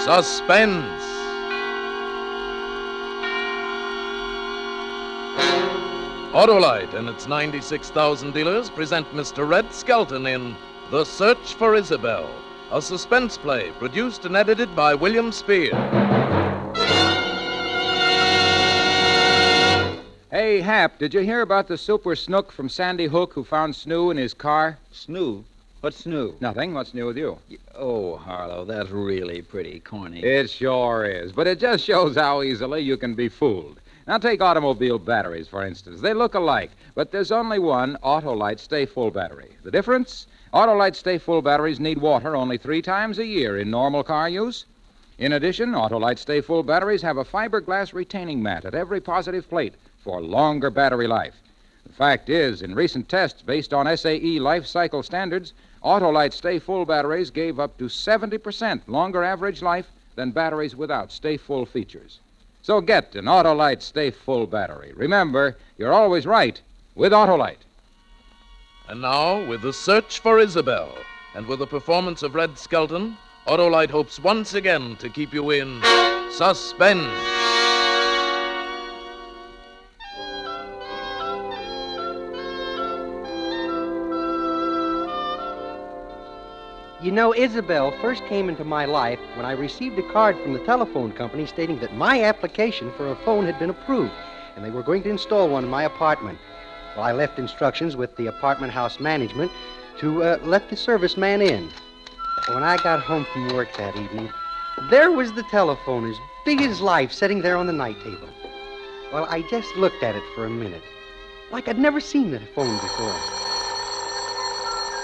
Suspense. Autolite and its 96,000 dealers present Mr. Red Skelton in The Search for Isabell, a suspense play produced and edited by William Spear. Hey, Hap, did you hear about the super snook from Sandy Hook who found Snoo in his car? Snoo? What's Snoo? Nothing. What's new with you? Oh, Harlow, that's really pretty corny. It sure is, but it just shows how easily you can be fooled. Now, take automobile batteries, for instance. They look alike, but there's only one Autolite Stay Full battery. The difference? Autolite Stay Full batteries need water only 3 times a year in normal car use. In addition, Autolite Stay Full batteries have a fiberglass retaining mat at every positive plate for longer battery life. The fact is, in recent tests based on SAE life cycle standards, Autolite Stay Full batteries gave up to 70% longer average life than batteries without Stay Full features. So get an Autolite Stay Full battery. Remember, you're always right with Autolite. And now, with The Search for Isabell, and with the performance of Red Skelton, Autolite hopes once again to keep you in suspense. You know, Isabell first came into my life when I received a card from the telephone company stating that my application for a phone had been approved, and they were going to install one in my apartment. Well, I left instructions with the apartment house management to let the serviceman in. When I got home from work that evening, there was the telephone, as big as life, sitting there on the night table. Well, I just looked at it for a minute, like I'd never seen the phone before.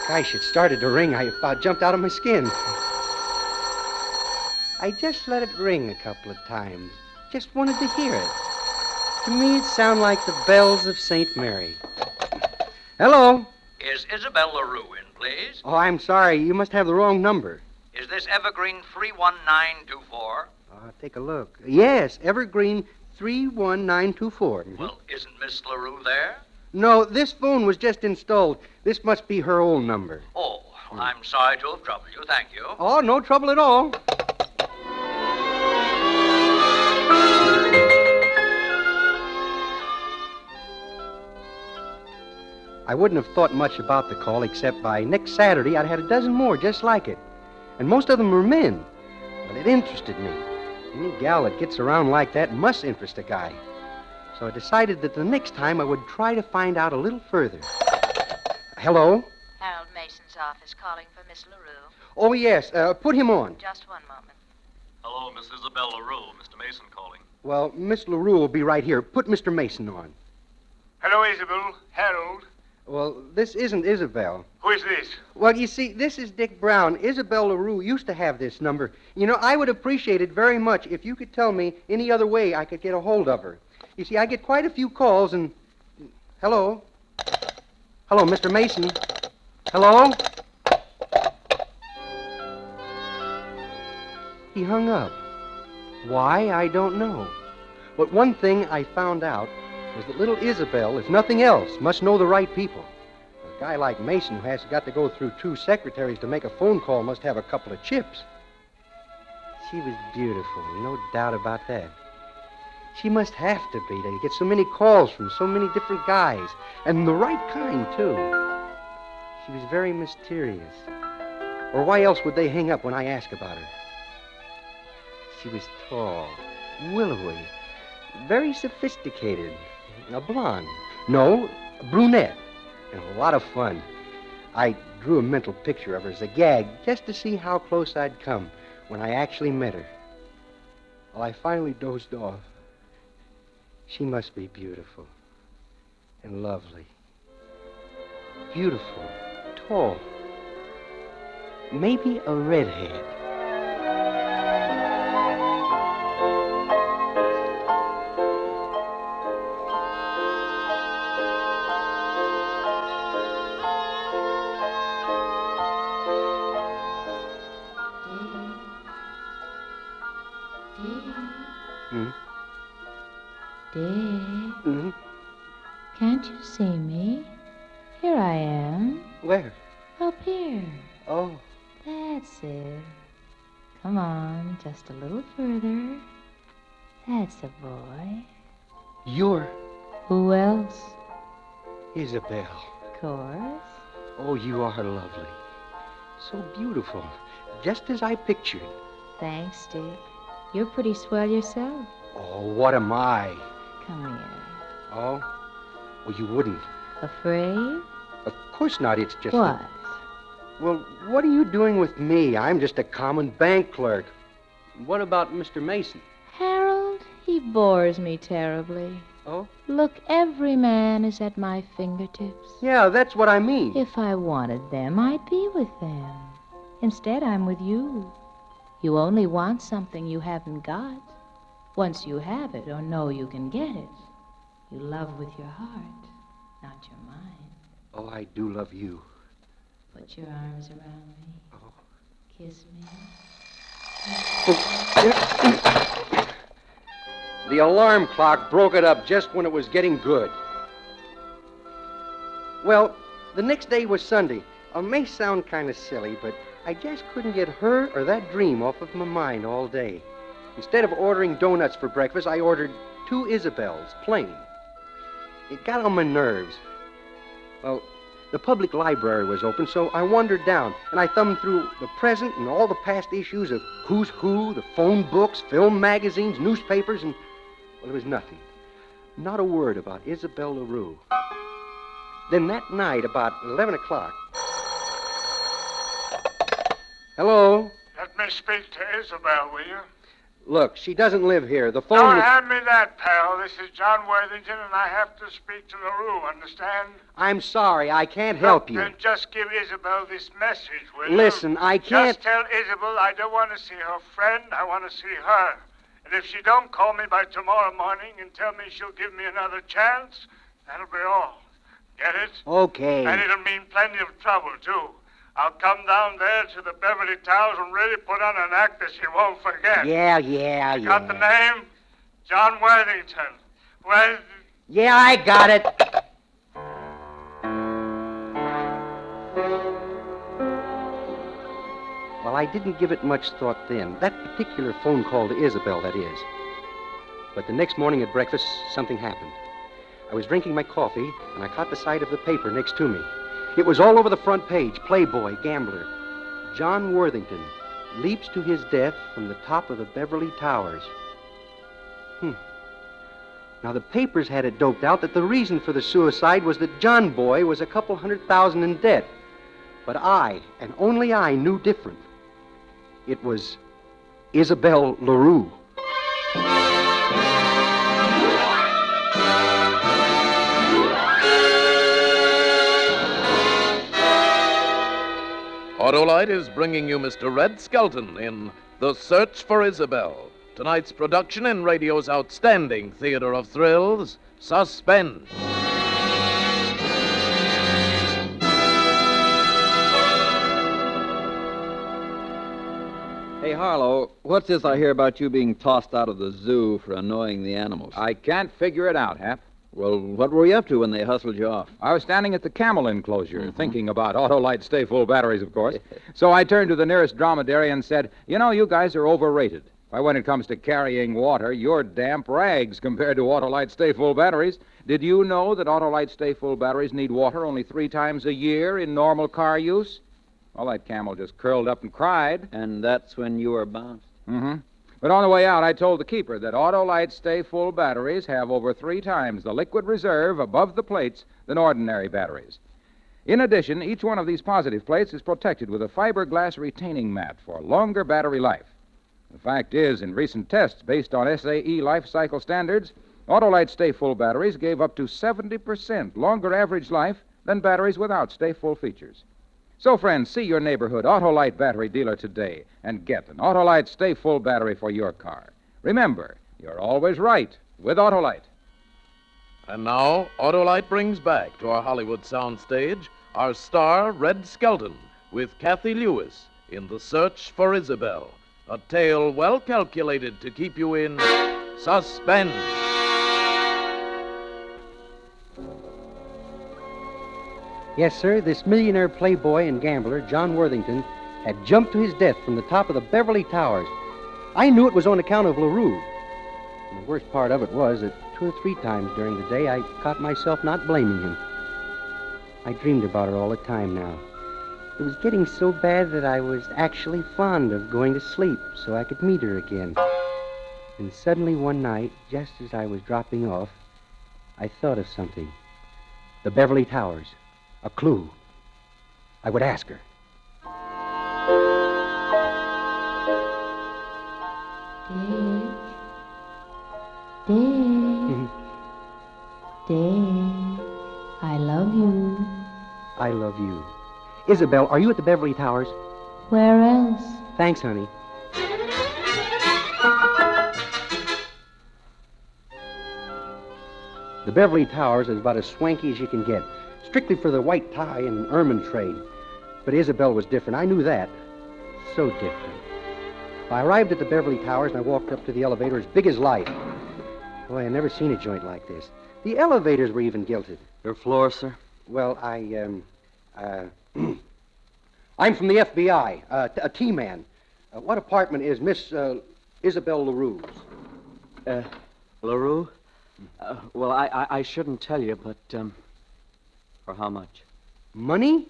Gosh, it started to ring. I about jumped out of my skin. I just let it ring a couple of times. Just wanted to hear it. To me, it sounded like the bells of St. Mary. Hello? Is Isabell LaRue in, please? Oh, I'm sorry. You must have the wrong number. Is this Evergreen 31924? Take a look. Yes, Evergreen 31924. Well, isn't Miss LaRue there? No, this phone was just installed. This must be her old number. Oh, well, I'm sorry to have troubled you. Thank you. Oh, no trouble at all. I wouldn't have thought much about the call, except by next Saturday I'd had a dozen more just like it. And most of them were men. But it interested me. Any gal that gets around like that must interest a guy. So I decided that the next time I would try to find out a little further. Hello? Harold Mason's office calling for Miss LaRue. Oh, yes. Put him on. Just one moment. Hello, Miss Isabell LaRue. Mr. Mason calling. Well, Miss LaRue will be right here. Put Mr. Mason on. Hello, Isabel. Harold. Well, this isn't Isabell. Who is this? Well, you see, this is Dick Brown. Isabell LaRue used to have this number. You know, I would appreciate it very much if you could tell me any other way I could get a hold of her. You see, I get quite a few calls and... Hello? Hello, Mr. Mason? Hello? He hung up. Why, I don't know. But one thing I found out was that little Isabell, if nothing else, must know the right people. A guy like Mason, who has got to go through 2 secretaries to make a phone call, must have a couple of chips. She was beautiful, no doubt about that. She must have to be to get so many calls from so many different guys, and the right kind, too. She was very mysterious. Or why else would they hang up when I ask about her? She was tall, willowy, very sophisticated, a blonde. No, a brunette, and a lot of fun. I drew a mental picture of her as a gag just to see how close I'd come when I actually met her. Well, I finally dozed off. She must be beautiful and lovely. Beautiful, tall. Maybe a redhead. Dick, can't you see me? Here I am. Where? Up here. Oh. That's it. Come on, just a little further. That's a boy. You're Who else? Isabell. Of course. Oh, you are lovely. So beautiful. Just as I pictured. Thanks, Dick. You're pretty swell yourself. Oh, what am I? Come here. Oh? Well, you wouldn't. Afraid? Of course not. It's just... What? Well, what are you doing with me? I'm just a common bank clerk. What about Mr. Mason? Harold, he bores me terribly. Oh? Look, every man is at my fingertips. Yeah, that's what I mean. If I wanted them, I'd be with them. Instead, I'm with you. You only want something you haven't got. Once you have it or know you can get it, you love with your heart, not your mind. Oh, I do love you. Put your arms around me. Oh. Kiss me. The alarm clock broke it up just when it was getting good. Well, the next day was Sunday. It may sound kind of silly, but I just couldn't get her or that dream off of my mind all day. Instead of ordering donuts for breakfast, I ordered 2 Isabells, plain. It got on my nerves. Well, the public library was open, so I wandered down, and I thumbed through the present and all the past issues of Who's Who, the phone books, film magazines, newspapers, and, well, there was nothing. Not a word about Isabell LaRue. Then that night, about 11 o'clock... Hello? Let me speak to Isabell, will you? Look, she doesn't live here. The phone... Don't was- hand me that, pal. This is John Worthington, and I have to speak to LaRue, understand? I'm sorry, I can't help you. Then just give Isabell this message, will you? Listen, I can't... Just tell Isabell I don't want to see her friend, I want to see her. And if she don't call me by tomorrow morning and tell me she'll give me another chance, that'll be all. Get it? Okay. And it'll mean plenty of trouble, too. I'll come down there to the Beverly Towers and really put on an act that she won't forget. Yeah. Got the name? John Worthington. Well... Yeah, I got it. Well, I didn't give it much thought then. That particular phone call to Isabell, that is. But the next morning at breakfast, something happened. I was drinking my coffee, and I caught the sight of the paper next to me. It was all over the front page. Playboy, gambler. John Worthington leaps to his death from the top of the Beverly Towers. Now, the papers had it doped out that the reason for the suicide was that John Boy was a couple $100,000 in debt. But I, and only I, knew different. It was Isabell LaRue. Autolite is bringing you Mr. Red Skelton in The Search for Isabell, tonight's production in radio's outstanding theater of thrills, Suspense. Hey, Harlow, what's this I hear about you being tossed out of the zoo for annoying the animals? I can't figure it out, Hap. Well, what were you up to when they hustled you off? I was standing at the camel enclosure, thinking about Autolite Stay Full batteries, of course. So I turned to the nearest dromedary and said, you know, you guys are overrated. Why, when it comes to carrying water, you're damp rags compared to Autolite Stay Full batteries. Did you know that Autolite Stay Full batteries need water only 3 times a year in normal car use? Well, that camel just curled up and cried. And that's when you were bounced? Mm-hmm. But on the way out, I told the keeper that Autolite Stay Full batteries have over 3 times the liquid reserve above the plates than ordinary batteries. In addition, each one of these positive plates is protected with a fiberglass retaining mat for longer battery life. The fact is, in recent tests based on SAE life cycle standards, Autolite Stay Full batteries gave up to 70% longer average life than batteries without Stay Full features. So, friends, see your neighborhood Autolite battery dealer today and get an Autolite Stay Full battery for your car. Remember, you're always right with Autolite. And now, Autolite brings back to our Hollywood soundstage our star, Red Skelton, with Kathy Lewis in The Search for Isabell, a tale well calculated to keep you in suspense. Yes, sir, this millionaire playboy and gambler, John Worthington, had jumped to his death from the top of the Beverly Towers. I knew it was on account of LaRue. And the worst part of it was that 2 or 3 times during the day I caught myself not blaming him. I dreamed about her all the time now. It was getting so bad that I was actually fond of going to sleep so I could meet her again. And suddenly one night, just as I was dropping off, I thought of something. The Beverly Towers. A clue. I would ask her. Dick. Dick. I love you. I love you. Isabell, are you at the Beverly Towers? Where else? Thanks, honey. The Beverly Towers is about as swanky as you can get. Strictly for the white tie and ermine trade. But Isabell was different. I knew that. So different. I arrived at the Beverly Towers and I walked up to the elevator as big as life. Boy, I'd never seen a joint like this. The elevators were even gilded. Your floor, sir? Well, I'm from the FBI, a T-man. What apartment is Miss Isabell LaRue's? LaRue? Well, I shouldn't tell you, but, for how much? Money?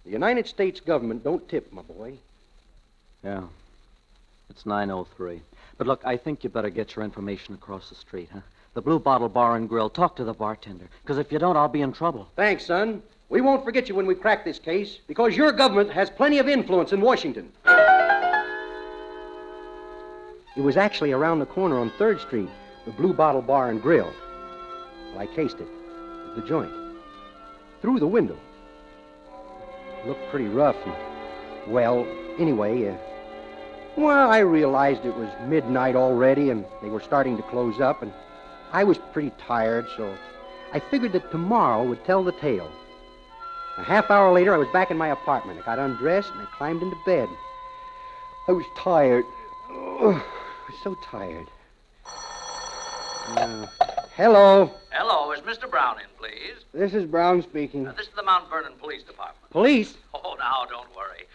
The United States government don't tip, my boy. Yeah. It's 903. But look, I think you better get your information across the street, huh? The Blue Bottle Bar and Grill. Talk to the bartender. Because if you don't, I'll be in trouble. Thanks, son. We won't forget you when we crack this case, because your government has plenty of influence in Washington. It was actually around the corner on 3rd Street, the Blue Bottle Bar and Grill. Well, I cased it. The joint. Through the window. It looked pretty rough. And, well, anyway, I realized it was midnight already, and they were starting to close up, and I was pretty tired, so I figured that tomorrow would tell the tale. A half hour later, I was back in my apartment. I got undressed, and I climbed into bed. I was tired. I was so tired. Hello. Hello, is Mr. Brown in, please? This is Brown speaking. This is the Mount Vernon Police Department. Police? Oh, now, don't worry.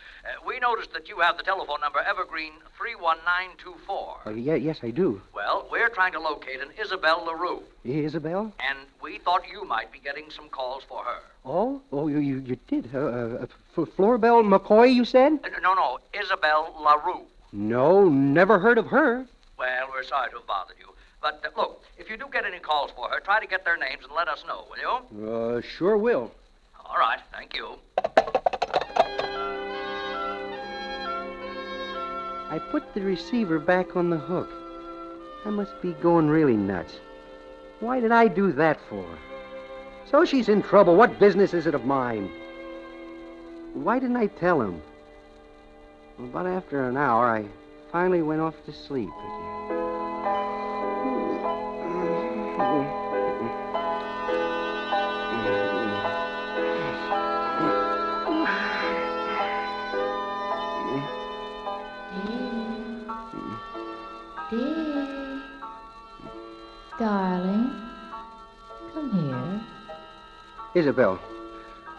We noticed that you have the telephone number Evergreen 31924. Yes, I do. Well, we're trying to locate an Isabell LaRue. Isabell? And we thought you might be getting some calls for her. Oh, you did. Florbell McCoy, you said? No, Isabell LaRue. No, never heard of her. Well, we're sorry to have bothered you. But, look, if you do get any calls for her, try to get their names and let us know, will you? Sure will. All right, thank you. I put the receiver back on the hook. I must be going really nuts. Why did I do that for? So she's in trouble. What business is it of mine? Why didn't I tell him? Well, about after an hour, I finally went off to sleep again. Dick. Darling, come here. Isabell,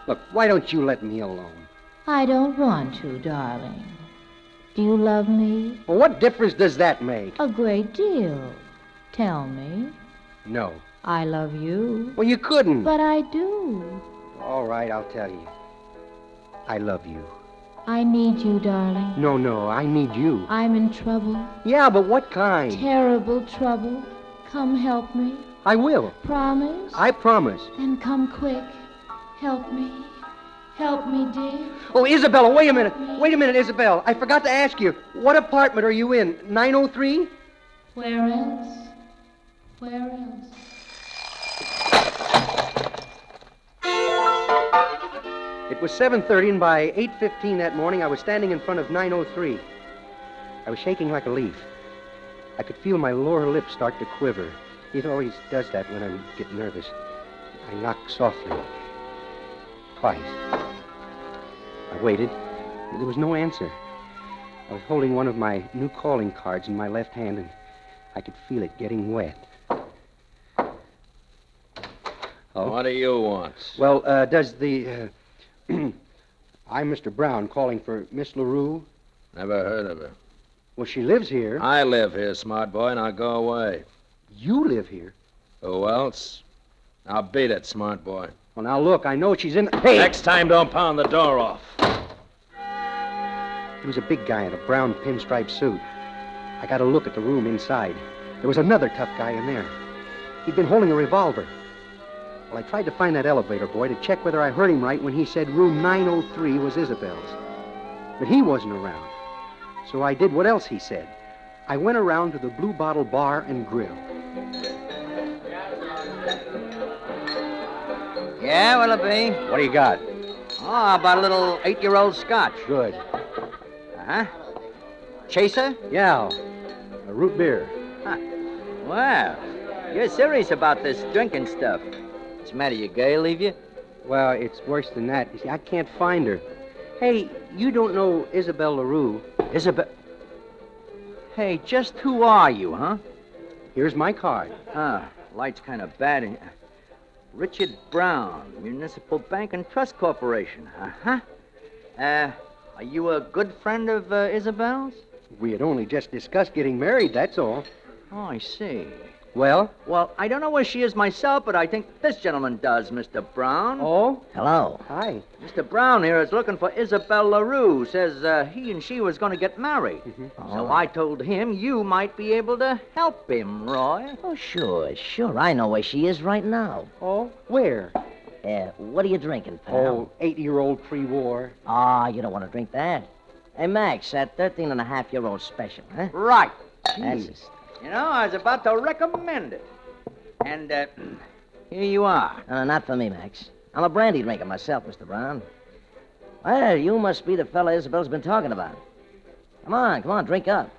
look, why don't you let me alone? I don't want to, darling. Do you love me? Well, what difference does that make? A great deal. Tell me. No. I love you. Well, you couldn't. But I do. All right, I'll tell you. I love you. I need you, darling. No, I need you. I'm in trouble. Yeah, but what kind? Terrible trouble. Come help me. I will. Promise? I promise. Then come quick. Help me. Help me, Dick. Oh, Isabella, wait a minute. Wait a minute, Isabel. I forgot to ask you. What apartment are you in? 903? Where else? Where else? It was 7:30, and by 8:15 that morning, I was standing in front of 903. I was shaking like a leaf. I could feel my lower lip start to quiver. It always does that when I get nervous. I knocked softly. Twice. I waited. There was no answer. I was holding one of my new calling cards in my left hand, and I could feel it getting wet. Oh? What do you want? Well, does the... I'm Mr. Brown calling for Miss LaRue. Never heard of her. Well, she lives here. I live here, smart boy, now go away. You live here? Who else? Now beat it, smart boy. Well, now look, I know she's in... Hey! Next time, don't pound the door off. He was a big guy in a brown pinstripe suit. I got a look at the room inside. There was another tough guy in there. He'd been holding a revolver. Well, I tried to find that elevator boy to check whether I heard him right when he said room 903 was Isabell's. But he wasn't around. So I did what else he said. I went around to the Blue Bottle Bar and Grill. Yeah, what'll it be? What do you got? Oh, about a little 8-year-old scotch. Good. Uh-huh. Chaser? Yeah, a root beer. Huh. Well, you're serious about this drinking stuff. What's the matter, your girl leave you? Well, it's worse than that. You see, I can't find her. Hey, you don't know Isabell LaRue. Isabell? Hey, just who are you, huh? Here's my card. Light's kind of bad in here. Richard Brown, Municipal Bank and Trust Corporation. Uh-huh. Are you a good friend of Isabell's? We had only just discussed getting married, that's all. Oh, I see. Well? Well, I don't know where she is myself, but I think this gentleman does, Mr. Brown. Oh? Hello. Hi. Mr. Brown here is looking for Isabell LaRue. Says he and she was going to get married. Mm-hmm. So I told him you might be able to help him, Roy. Oh, sure. I know where she is right now. Oh? Where? What are you drinking, pal? Oh, 8-year-old pre-war. Ah, you don't want to drink that. Hey, Max, that 13-and-a-half-year-old special, huh? Right. That's it. You know, I was about to recommend it. And, here you are. Not for me, Max. I'm a brandy drinker myself, Mr. Brown. Well, you must be the fella Isabell's been talking about. Come on, drink up.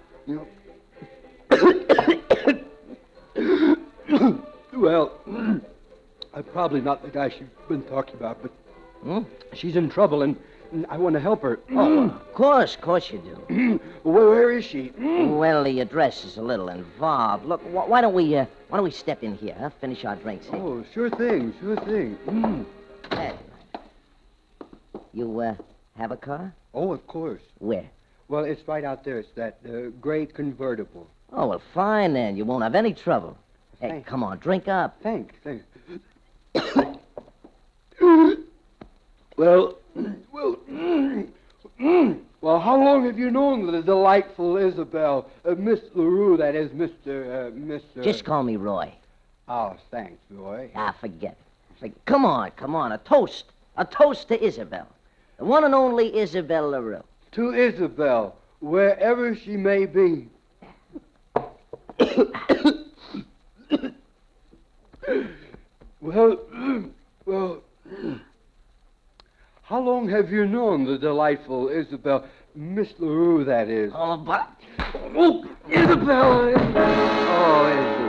Well, I'm probably not the guy she's been talking about, but she's in trouble, and I want to help her. Oh, of course you do. Where is she? Well, the address is a little involved. Look, why don't we step in here, huh? Finish our drinks here. Oh, sure thing. Hey. You, have a car? Oh, of course. Where? Well, it's right out there. It's that gray convertible. Oh, well, fine then. You won't have any trouble. Hey, Thanks. come on, drink up. Thanks. Well, how long have you known the delightful Isabell? Miss LaRue, that is, Mr. Just call me Roy. Oh, thanks, Roy. Forget it. Come on, a toast. A toast to Isabell. The one and only Isabell LaRue. To Isabell, wherever she may be. Well, how long have you known the delightful Isabell? Miss LaRue, that is. Oh, but... Oh, Isabell! Oh, Isabell.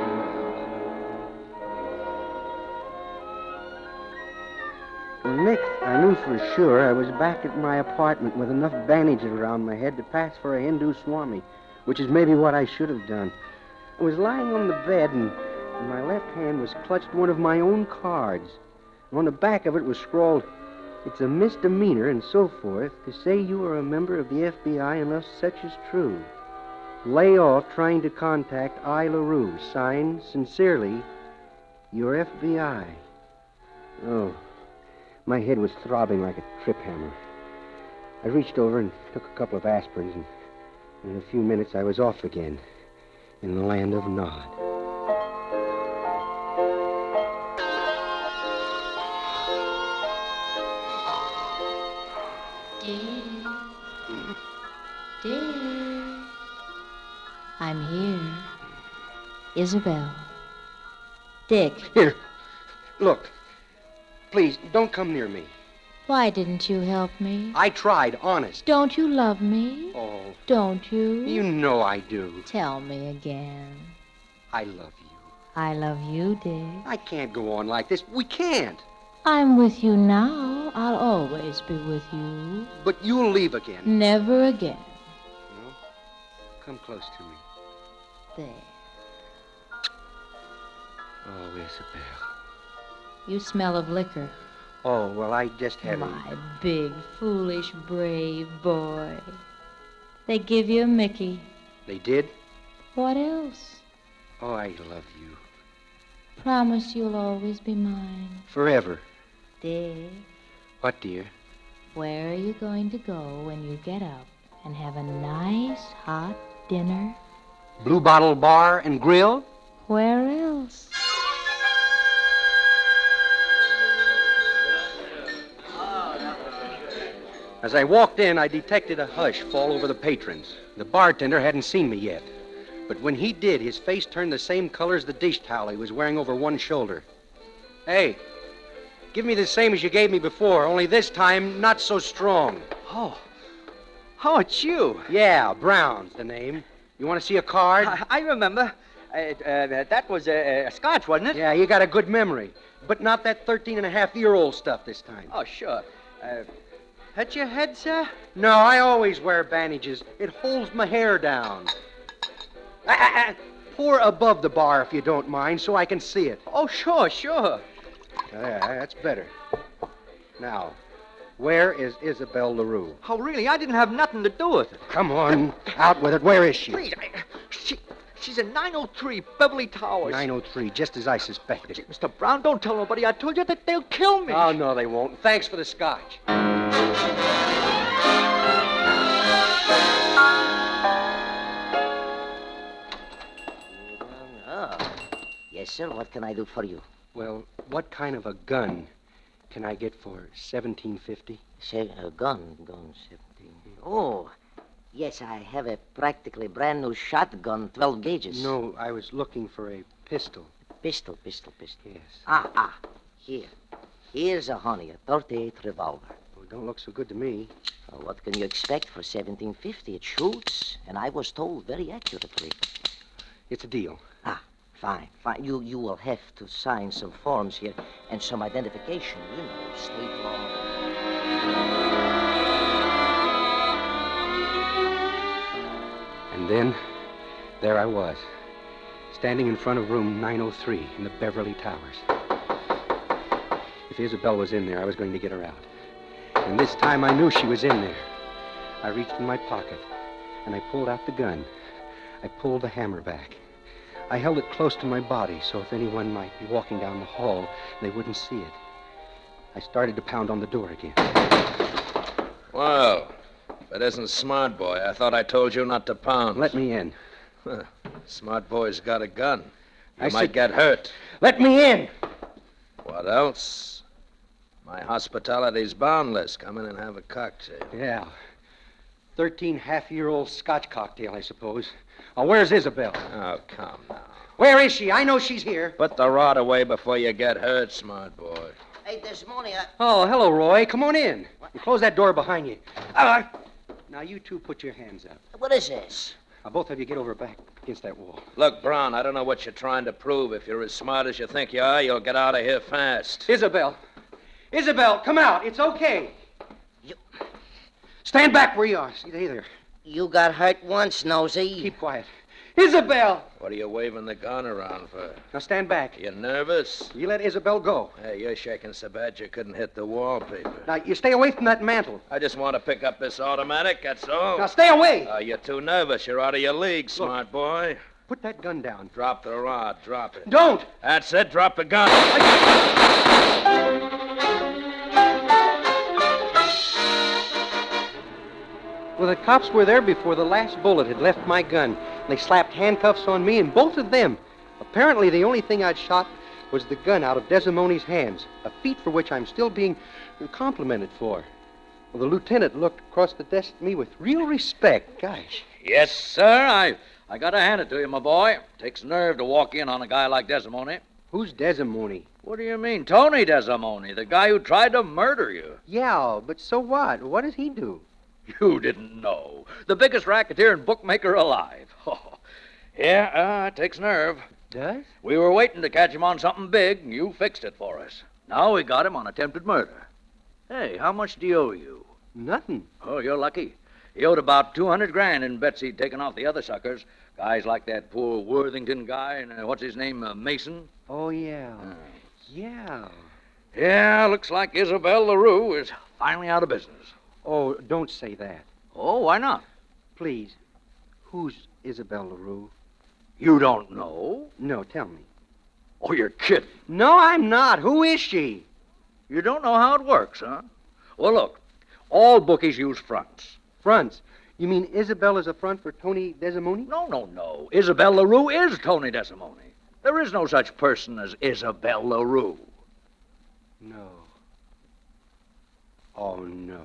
Well, next, I knew for sure I was back at my apartment with enough bandages around my head to pass for a Hindu Swami, which is maybe what I should have done. I was lying on the bed, and my left hand was clutched one of my own cards. On the back of it was scrawled, "It's a misdemeanor and so forth to say you are a member of the FBI unless such is true. Lay off trying to contact I. LaRue. Signed, sincerely, your FBI." Oh, my head was throbbing like a trip hammer. I reached over and took a couple of aspirins, and in a few minutes I was off again in the land of Nod. Dear, I'm here. Isabell. Dick. Here, look. Please, don't come near me. Why didn't you help me? I tried, honest. Don't you love me? Oh, Don't you? you know I do. Tell me again. I love you. I love you, Dick. I can't go on like this. We can't. I'm with you now. I'll always be with you. But you'll leave again. Never again. No? Come close to me. There. Oh, Isabell. You smell of liquor. Oh, well, I just haven't. My big, foolish, brave boy. They give you a Mickey. They did? What else? Oh, I love you. Promise you'll always be mine. Forever. Dick, What, dear? where are you going to go when you get up and have a nice, hot dinner? Blue Bottle Bar and Grill? Where else? As I walked in, I detected a hush fall over the patrons. The bartender hadn't seen me yet. But when he did, his face turned the same color as the dish towel he was wearing over one shoulder. Hey, give me the same as you gave me before, only this time not so strong. Oh, it's you. Yeah, Brown's the name. You want to see a card? I remember. That was a scotch, wasn't it? Yeah, you got a good memory. But not that 13-and-a-half-year-old stuff this time. Oh, sure. Hurt your head, sir? No, I always wear bandages. It holds my hair down. Pour above the bar if you don't mind, so I can see it. Oh, sure. There, that's better. Now, where is Isabell LaRue? Oh, really? I didn't have nothing to do with it. Come on, out with it. Where is she? Please, she's in 903 Beverly Towers. 903, just as I suspected. Mr. Brown, don't tell nobody. I told you that they'll kill me. Oh, no, they won't. Thanks for the scotch. Yes, sir. What can I do for you? Well, what kind of a gun can I get for $17.50? Say, a gun, 17. Oh, yes, I have a practically brand new shotgun, 12 gauges. No, I was looking for a pistol. Pistol. Yes. Here. Here's a honey, a 38 revolver. Oh, don't look so good to me. Well, what can you expect for $17.50? It shoots, and I was told very accurately. It's a deal. Fine. You will have to sign some forms here and some identification, state law. And then, there I was, standing in front of room 903 in the Beverly Towers. If Isabell was in there, I was going to get her out. And this time I knew she was in there. I reached in my pocket, and I pulled out the gun. I pulled the hammer back. I held it close to my body, so if anyone might be walking down the hall, they wouldn't see it. I started to pound on the door again. Well, if it isn't Smart Boy, I thought I told you not to pound. Let me in. Smart Boy's got a gun. You might get hurt. Let me in! What else? My hospitality's boundless. Come in and have a cocktail. Yeah. 13-half-year-old Scotch cocktail, I suppose. Oh, where's Isabell? Oh, come now. Where is she? I know she's here. Put the rod away before you get hurt, Smart Boy. Hey, this morning Oh, hello, Roy. Come on in. And close that door behind you. Now, you two put your hands up. What is this? Now, both of you get over back against that wall. Look, Brown, I don't know what you're trying to prove. If you're as smart as you think you are, you'll get out of here fast. Isabell, come out. It's okay. Stand back where you are. See there. You got hurt once, Nosy. Keep quiet. Isabell! What are you waving the gun around for? Now stand back. You nervous? You let Isabell go. Hey, you're shaking so bad you couldn't hit the wallpaper. Now, you stay away from that mantle. I just want to pick up this automatic, that's all. Now, stay away! You're too nervous. You're out of your league, smart boy. Put that gun down. Drop the rod. Drop it. Don't! That's it. Drop the gun. Well, the cops were there before the last bullet had left my gun. They slapped handcuffs on me and both of them. Apparently, the only thing I'd shot was the gun out of Desimoni's hands, a feat for which I'm still being complimented for. Well, the lieutenant looked across the desk at me with real respect. Gosh. Yes, sir. I gotta hand it to you, my boy. Takes nerve to walk in on a guy like Desimoni. Who's Desimoni? What do you mean? Tony Desimoni, the guy who tried to murder you. Yeah, but so what? What does he do? You didn't know. The biggest racketeer and bookmaker alive. Oh, yeah, it takes nerve. Does? We were waiting to catch him on something big, and you fixed it for us. Now we got him on attempted murder. Hey, how much do he owe you? Nothing. Oh, you're lucky. He owed about $200,000 in bets he'd taken off the other suckers. Guys like that poor Worthington guy and what's his name, Mason. Oh, yeah. Yeah. Yeah, looks like Isabell LaRue is finally out of business. Oh, don't say that. Oh, why not? Please. Who's Isabell LaRue? You don't know? No, tell me. Oh, you're kidding. No, I'm not. Who is she? You don't know how it works, huh? Well, look, all bookies use fronts. Fronts? You mean Isabell is a front for Tony Desimoni? No. Isabell LaRue is Tony Desimoni. There is no such person as Isabell LaRue. No. Oh, no.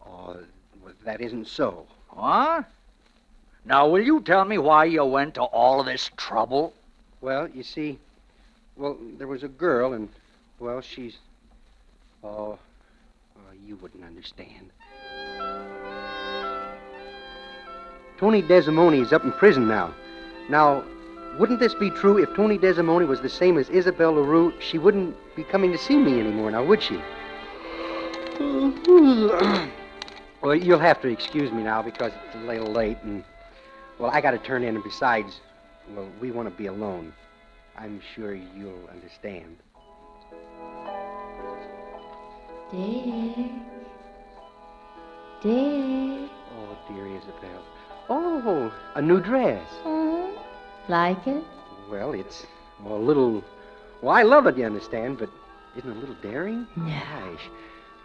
Oh, well, that isn't so. What? Now, will you tell me why you went to all of this trouble? Well, you see, there was a girl, and, she's... Oh, you wouldn't understand. Tony Desimoni is up in prison now. Now, wouldn't this be true if Tony Desimoni was the same as Isabell LaRue? She wouldn't be coming to see me anymore, now, would she? Well, you'll have to excuse me now because it's a little late, and, I got to turn in, and besides, we want to be alone. I'm sure you'll understand. Dick. Oh, dear Isabell. Oh, a new dress. Like it? Well, it's a little... Well, I love it, you understand, but isn't it a little daring? No. Gosh,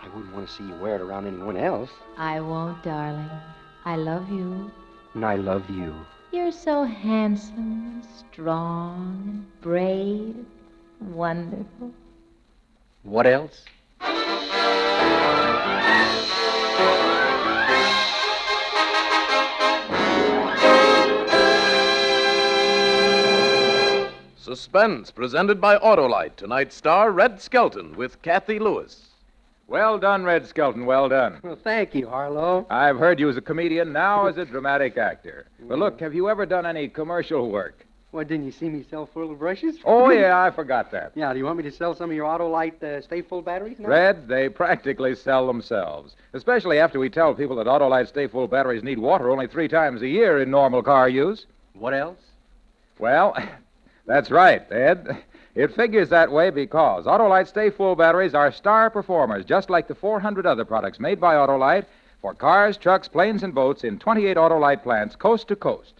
I wouldn't want to see you wear it around anyone else. I won't, darling. I love you. And I love you. You're so handsome, strong, and brave, wonderful. What else? Suspense, presented by Autolite. Tonight's star, Red Skelton, with Kathy Lewis. Well done, Red Skelton, well done. Well, thank you, Harlow. I've heard you as a comedian, now as a dramatic actor. But look, have you ever done any commercial work? What, didn't you see me sell full of brushes? Oh, yeah, I forgot that. Yeah, do you want me to sell some of your Autolite Stay Full batteries now? Red, they practically sell themselves. Especially after we tell people that Autolite Stay Full batteries need water only 3 times a year in normal car use. What else? Well, that's right, Ed. It figures that way because Autolite Stay Full batteries are star performers, just like the 400 other products made by Autolite for cars, trucks, planes, and boats in 28 Autolite plants coast to coast.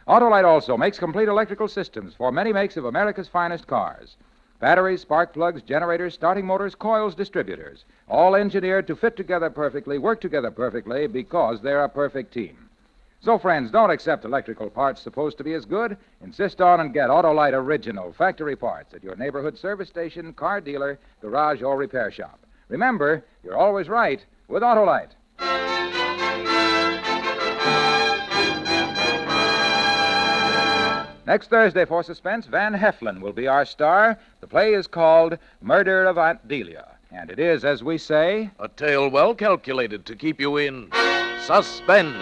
Autolite also makes complete electrical systems for many makes of America's finest cars. Batteries, spark plugs, generators, starting motors, coils, distributors, all engineered to fit together perfectly, work together perfectly because they're a perfect team. So, friends, don't accept electrical parts supposed to be as good. Insist on and get Autolite original factory parts at your neighborhood service station, car dealer, garage, or repair shop. Remember, you're always right with Autolite. Next Thursday for Suspense, Van Heflin will be our star. The play is called Murder of Aunt Delia. And it is, as we say, a tale well calculated to keep you in suspense.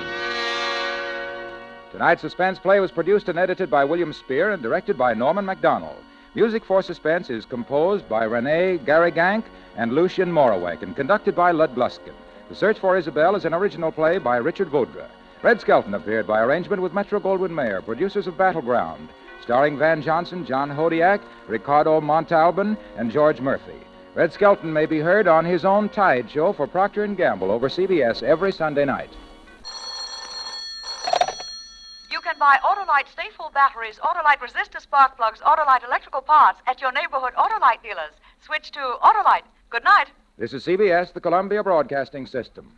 Tonight's Suspense play was produced and edited by William Spear and directed by Norman MacDonald. Music for Suspense is composed by Renee Garrigank and Lucien Morawek and conducted by Lud Gluskin. The Search for Isabell is an original play by Richard Vaudra. Red Skelton appeared by arrangement with Metro-Goldwyn-Mayer, producers of Battleground, starring Van Johnson, John Hodiak, Ricardo Montalban, and George Murphy. Red Skelton may be heard on his own Tide show for Procter & Gamble over CBS every Sunday night. You can buy Autolite Stay Full batteries, Autolite resistor spark plugs, Autolite electrical parts at your neighborhood Autolite dealers. Switch to Autolite. Good night. This is CBS, the Columbia Broadcasting System.